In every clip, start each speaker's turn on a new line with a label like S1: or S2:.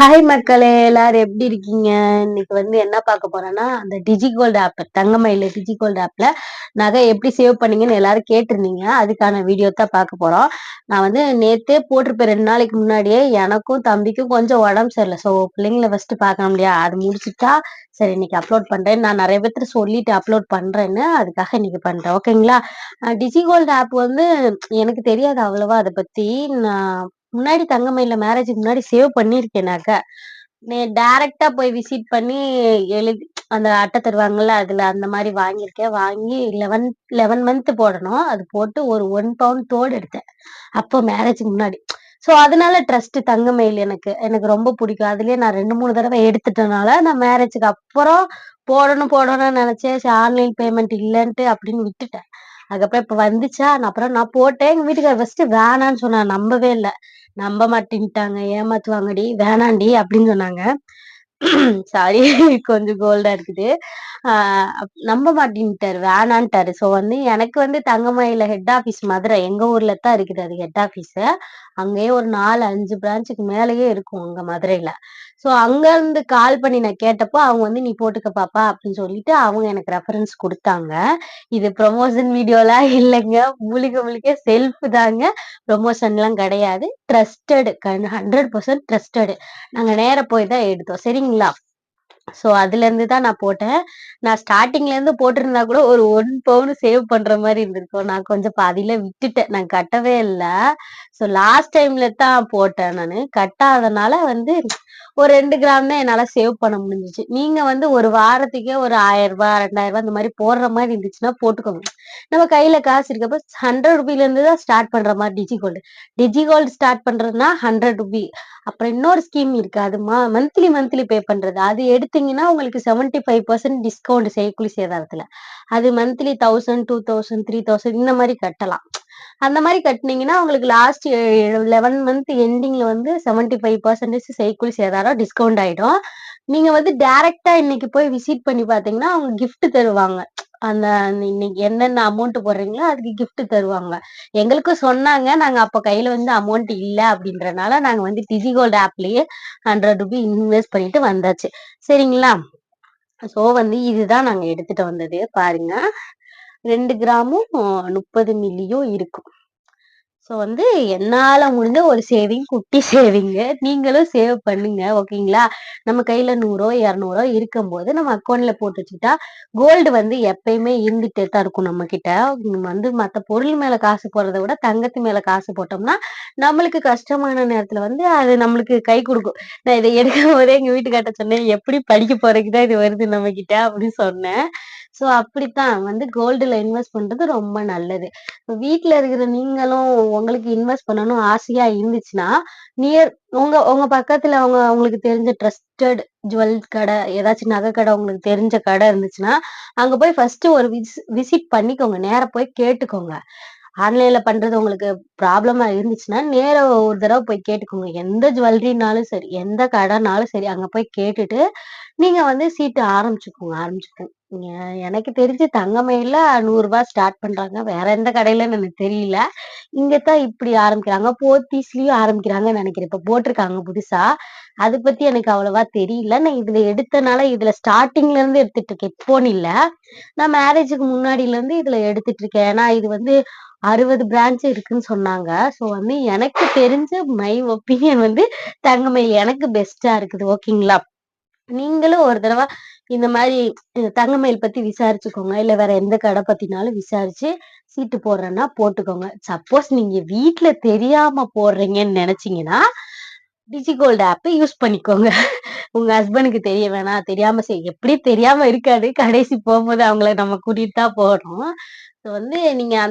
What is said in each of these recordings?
S1: Hi மக்களே, எல்லாரும் எப்படி இருக்கீங்க? இன்னைக்கு என்ன பார்க்க போறேன்னா, அந்த டிஜிகோல்டு ஆப் தங்கமயில டிஜிகோல்டு ஆப்ல நகை எப்படி சேவ் பண்ணீங்கன்னு எல்லாரும் கேட்டிருந்தீங்க. அதுக்கான வீடியோ தான் பார்க்க போறோம். நான் நேத்தே போட்டிருப்பேன் 2 நாளைக்கு முன்னாடியே. எனக்கும் தம்பிக்கும் கொஞ்சம் உடம்பு சரியில்ல. ஸோ பிள்ளைங்கள ஃபர்ஸ்ட் பார்க்கணும் இல்லையா? அது முடிச்சுட்டா சரி இன்னைக்கு அப்லோட் பண்றேன். நான் நிறைய பேர்ட்ட சொல்லிட்டு அப்லோட் பண்றேன்னு, அதுக்காக இன்னைக்கு பண்றேன். ஓகேங்களா? டிஜிகோல்டு ஆப் எனக்கு தெரியாது அவ்வளவா அத பத்தி. நான் முன்னாடி தங்கமயில மேரேஜுக்கு முன்னாடி சேவ் பண்ணியிருக்கேன் நகை. டைரக்ட்டா போய் விசிட் பண்ணி எழுதி அந்த அட்டை தருவாங்கல்ல, அதுல அந்த மாரி வாங்கியிருக்கேன். வாங்கி 11 மந்த் போடணும். அது போட்டு ஒரு 1 பவுண்ட் தோடு எடுத்தேன். அப்போ மேரேஜுக்கு முன்னாடி. ஸோ அதனால ட்ரஸ்ட் தங்கமயில் எனக்கு. எனக்கு ரொம்ப பிடிக்கும். அதுலயே நான் 2, 3 தடவ எடுத்துட்டனால, நான் மேரேஜுக்கு அப்புறம் போடணும்னு நெனச்சேன். சரி ஆன்லைன் பேமெண்ட் இல்லன்ட்டு அப்படின்னு விட்டுட்டேன். அதுக்கப்புறம் இப்ப வந்துச்சா, அப்புறம் நான் போட்டேன். எங்க வீட்டுக்காரர் ஃபர்ஸ்ட் வேணான்னு சொன்னாரு. நம்பவே இல்ல. நம்ப மாட்டேன்ட்டாங்க. ஏமாத்துவாங்கடி, வேணாண்டி அப்படின்னு சொன்னாங்க. சாரி கொஞ்சம் கோல்டா இருக்குது. ஆ நம்ப மாட்டேன்ட்டாரு. வேணான்ட்டாரு. ஸோ எனக்கு தங்கமயில ஹெட் ஆஃபீஸ் மதுரை. எங்க ஊர்ல தான் இருக்குது அது ஹெட் ஆஃபீஸு. அங்கேயே ஒரு 4, 5 பிரான்ச்சுக்கு மேலேயே இருக்கும் அங்க மதுரையில. ஸோ அங்க இருந்து கால் பண்ணி நான் கேட்டப்போ, அவங்க "நீ போட்டுக்க பாப்பா" அப்படின்னு சொல்லிட்டு அவங்க எனக்கு ரெஃபரன்ஸ் குடுத்தாங்க. இது ப்ரமோஷன் வீடியோலாம் இல்லங்க. முழுக்க முழுக்க செல்ஃப் தாங்க. ப்ரமோஷன்லாம் கிடையாது. Trusted 100% trusted. நாங்க நேரா போய் தான் எடுத்தோம். சரிங்களா? ஸோ அதுலேருந்து தான் நான் போட்டேன். நான் ஸ்டார்ட்டிங்லேருந்து போட்டிருந்தா கூட ஒரு 1 பவுன் சேவ் பண்ற மாரி இருந்திருக்கும். நான் கொஞ்சம் பாதியில விட்டுட்டேன். நான் கட்டவே இல்ல. ஸோ லாஸ்ட் டைம்ல தான் போட்டேன் நானு. கட்டாதனால ஒரு 2 கிராம் தான் என்னால சேவ் பண்ண முடிஞ்சுச்சு. நீங்க ஒரு வாரத்துக்கே ஒரு ரூ. 1000 ரூ. 2000 இந்த மாரி போடுற மாரி இருந்துச்சுன்னா போட்டுக்கோங்க. நம்ம கையில காசு இருக்கப்ப ரூ. 100 தான் ஸ்டார்ட் பண்ற மாரி டிஜிகோல்டு. டிஜிகோல்டு ஸ்டார்ட் பண்றதுன்னா ரூ. 100. அப்புறம் இன்னொரு ஸ்கீம் இருக்கு. அது மந்த்லி பே பண்றது. அது எடுத்தீங்கன்னா உங்களுக்கு 75% டிஸ்கவுண்ட் செய்கூலி சேதாரத்துல. அது மந்த்லி 1000, 2000, 3000 இந்த மாரி கட்டலாம். அந்த மாரி கட்டுனீங்கன்னா, உங்களுக்கு லாஸ்ட் 11 மந்த் எண்டிங்ல 75% செய்கூலி சேதாரம் டிஸ்கவுண்ட் ஆயிடும். நீங்க டைரக்ட்டா இன்னைக்கு போய் விசிட் பண்ணி பார்த்தீங்கன்னா, அவங்க கிஃப்ட் தருவாங்க. அந்த இன்னைக்கு என்னென்ன அமௌண்ட் போடுறீங்களோ, அதுக்கு கிஃப்ட் தருவாங்க. எங்களுக்கும் சொன்னாங்க. நாங்க அப்ப கையில அமௌண்ட் இல்ல அப்படின்றனால, நாங்க டிஜிகோல்டு ஆப்லயே ரூ. 100 இன்வெஸ்ட் பண்ணிட்டு வந்தாச்சு. சரிங்களா? ஸோ இதுதான் நாங்க எடுத்துட்டு வந்தது. பாருங்க. 2 கிராமும் 30 மில்லியும் இருக்கும். ஸோ என்னால முடிஞ்ச ஒரு சேவிங், குட்டி சேவிங்கு. நீங்களும் சேவ் பண்ணுங்க. ஓகேங்களா? நம்ம கையில 100 200 இருக்கும்போது நம்ம அக்கவுண்ட்ல போட்டு வச்சுக்கிட்டா, கோல்டு எப்பயுமே இருந்துட்டே தான் இருக்கும் நம்மகிட்ட. மத்த பொருள் மேல காசு போடுறத விட, தங்கத்து மேல காசு போட்டோம்னா, நம்மளுக்கு கஷ்டமான நேரத்துல அது நம்மளுக்கு கை குடுக்கும். நான் இத எடுக்கும்போதே எங்க வீட்டுக்கார்ட்ட சொன்னேன், "எப்படி படிக்க போறதுக்கு தான் இது வருது நம்மகிட்ட" அப்படின்னு சொன்னேன். ஸோ அப்படித்தான் கோல்டுல இன்வெஸ்ட் பண்றது ரொம்ப நல்லது. வீட்ல இருக்கிற நீங்களும் உங்களுக்கு இன்வெஸ்ட் பண்ணணும் ஆசையா இருந்துச்சுன்னா, நியர் உங்க உங்க பக்கத்துல உங்களுக்கு தெரிஞ்ச ட்ரஸ்டட் ஜுவல் கடை, ஏதாச்சும் நகை கடை உங்களுக்கு தெரிஞ்ச கடை இருந்துச்சுன்னா, அங்க போய் ஃபர்ஸ்ட் ஒரு விசிட் பண்ணிக்கோங்க. நேரா போய் கேட்டுக்கோங்க. ஆன்லைன்ல பண்றது உங்களுக்கு ப்ராப்ளமா இருந்துச்சுன்னா, நேரா ஒரு தடவ போய் கேட்டுக்கோங்க. எந்த ஜுவல்லரினாலும் சரி, எந்த கடைனாலும் சரி, அங்க போய் கேட்டுட்டு, நீங்க சீட்டு ஆரம்பிச்சுக்கோங்க. எனக்கு தெரிஞ்சு தங்கமயில்ல ரூ. 100 ஸ்டார்ட் பண்றாங்க. வேற எந்த கடையிலன்னு எனக்கு தெரியல. இங்க தான் இப்படி ஆரம்பிக்கிறாங்க. போத்தீஸ்லயும் ஆரம்பிக்கிறாங்கன்னு நெனைக்கிறேன். இப்ப போட்டிருக்காங்க புதுசா. அத பத்தி எனக்கு அவ்வளவா தெரியல. நான் இதுல எடுத்தனால இதுல ஸ்டார்ட்டிங்ல இருந்து எடுத்துட்டு இருக்கேன். இப்போன்னு இல்ல. நான் மேரேஜுக்கு முன்னாடில இருந்து இதுல எடுத்துட்டு இருக்கேன். ஏன்னா இது 60 பிரான்ச் இருக்குன்னு சொன்னாங்க. ஸோ எனக்கு தெரிஞ்ச மை ஒப்பீனியன் தங்கமயில் எனக்கு பெஸ்ட்டா இருக்குது. ஓகேங்களா? நீங்களும் ஒரு தடவ இந்த மாரி தங்கமயில் பத்தி விசாரிச்சுக்கோங்க. இல்ல வேற எந்த கடை பத்தினாலும் விசாரிச்சு சீட்டு போடுறேன்னா போட்டுக்கோங்க. சப்போஸ் நீங்க வீட்ல தெரியாம போடுறீங்கன்னு நெனச்சீங்கன்னா, டிஜிகோல்டு ஆப் யூஸ் பண்ணிக்கோங்க. உங்க ஹஸ்பண்டுக்கு தெரிய வேணாம். தெரியாம எப்படியும் தெரியாம இருக்காது. கடைசி போம்போது அவங்கள நம்ம கூட்டிட்டு தான் போறோம். ஸோ நீங்க அ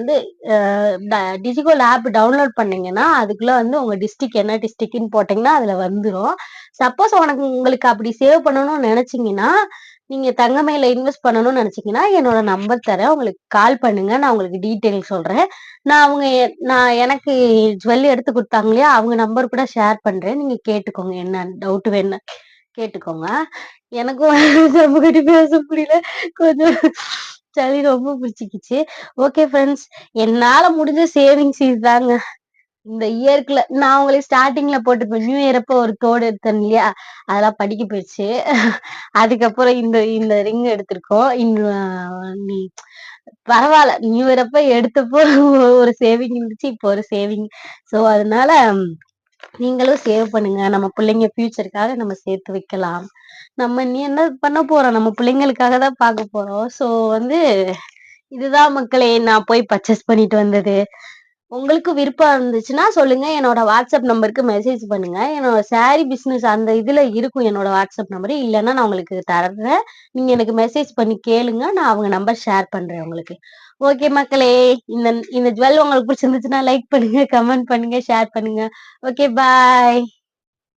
S1: ட டிஜிகோல்டு ஆப் டவுன்லோட் பண்ணீங்கன்னா, அதுக்குள்ள உங்க டிஸ்ட்ரிக்ட் என்ன டிஸ்ட்ரிக்ட்ன்னு போட்டீங்கன்னா, அதுல வந்துரும். சப்போஸ் உங்களுக்கு அப்படி சேவ் பண்ணணும்னு நெனச்சீங்கன்னா, நீங்க தங்கமயில இன்வெஸ்ட் பண்ணணும்னு நெனச்சீங்கன்னா, என்னோட நம்பர் தரேன். உங்களுக்கு கால் பண்ணுங்க. நான் உங்களுக்கு டீட்டெயில் சொல்றேன். நான் அவங்க நான் எனக்கு ஜுவல் எடுத்து குடுத்தாங்க இல்லையா? அவங்க நம்பர் கூட ஷேர் பண்றேன். நீங்க கேட்டுக்கோங்க. என்ன டவுட் வேணும்னா கேட்டுக்கோங்க. எனக்கும் நம்மகிட்ட பேச முடியல. கொஞ்சம் சளி ரொம்ப பிடிச்சுக்கிச்சு. Okay friends. என்னால முடிஞ்ச சேவிங்ஸ் இதுதாங்க. இந்த இயர்க்குள்ள நான் உங்களுக்கு ஸ்டார்டிங்ல போட்டுப்பேன். நியூ இயர் அப்போ ஒரு தோடு எடுத்தேன் இல்லையா? அதெல்லாம் படிக்க போயிருச்சு. அதுக்கப்புறம் இந்த இந்த ரிங் எடுத்திருக்கோம். நீ பரவால்ல. நியூ இயர் அப்ப எடுத்தப்போ ஒரு சேவிங் இருந்துச்சு. இப்போ ஒரு சேவிங். ஸோ அதனால நீங்களும் சேவ் பண்ணுங்க. நம்ம பிள்ளைங்க ஃபியூச்சருக்காக நம்ம சேர்த்து வைக்கலாம். நம்ம இனி என்ன பண்ண போறோம்? நம்ம பிள்ளைங்களுக்காக தான் பார்க்க போறோம். ஸோ வந்து இதுதான் மக்களே நான் போய் பர்ச்சேஸ் பண்ணிட்டு வந்தது. உங்களுக்கு விருப்பம் இருந்துச்சுன்னா சொல்லுங்க. என்னோட வாட்ஸ்அப் நம்பருக்கு மெசேஜ் பண்ணுங்க. என்னோட சாரி பிசினஸ் அந்த இதுல இருக்கும் என்னோட வாட்ஸ்அப் நம்பரு. இல்லன்னா நான் உங்களுக்கு தர்றேன். நீங்க எனக்கு மெசேஜ் பண்ணி கேளுங்க. நான் அவங்க நம்பர் ஷேர் பண்றேன் உங்களுக்கு. ஓகே மக்களே. இந்த இந்த ஜுவல் உங்களுக்கு பிடிச்சிருந்துச்சுன்னா லைக் பண்ணுங்க, கமெண்ட் பண்ணுங்க, ஷேர் பண்ணுங்க. Okay bye.